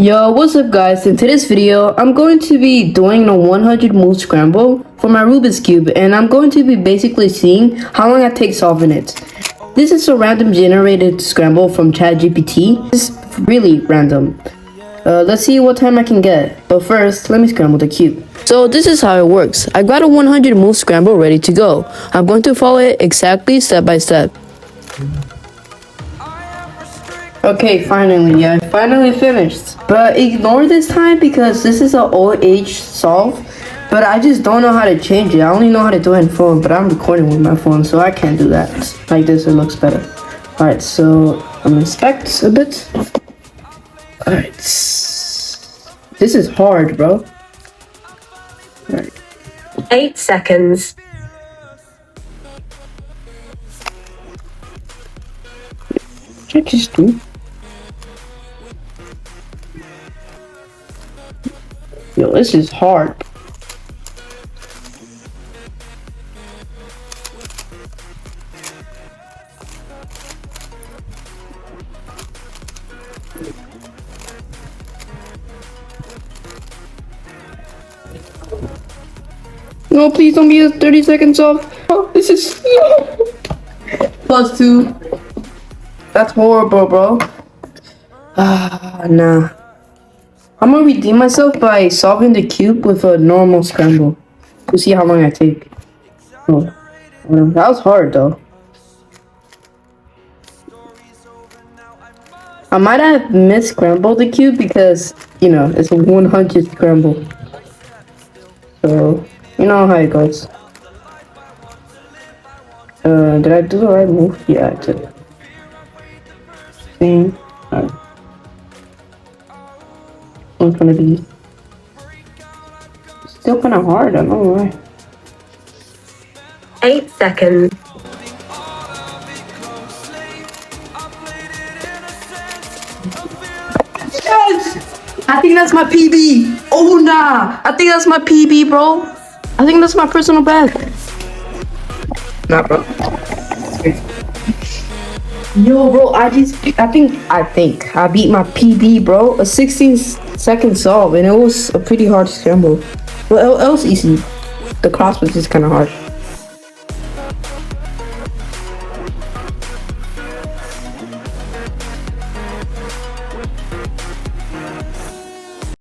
Yo, what's up guys? In today's video, I'm going to be doing a 100 move scramble for my Rubik's Cube, and I'm going to be basically seeing how long I take solving it. This is a random generated scramble from ChatGPT. It's really random. Let's see what time I can get. But first, let me scramble the cube. So this is how it works. I got a 100 move scramble ready to go. I'm going to follow it exactly step by step. Okay, finally, I finally finished. But ignore this time because this is an old age solve. But I just don't know how to change it. I only know how to do it in phone, but I'm recording with my phone, so I can't do that. Like this, it looks better. Alright, so I'm gonna inspect a bit. Alright. This is hard, bro. Alright. 8 seconds. What did I just do? Yo, this is hard. No, please don't be 30 seconds off. Oh, this is +2. That's horrible, bro. Nah. I'm gonna redeem myself by solving the cube with a normal scramble to see how long I take. Oh, that was hard though. I might have misscrambled the cube because, you know, it's a 100 scramble. So, you know how it goes. Did I do the right move? Yeah, I did. Same. Alright. One's gonna be still kind of hard. I don't know why. 8 seconds. Yes! I think that's my PB. Oh nah! I think that's my PB, bro. I think that's my personal best. Nah, bro. Yo, bro, I think I beat my PB, bro. A 16-second solve, and it was a pretty hard scramble. Well, it was easy. The cross was just kind of hard.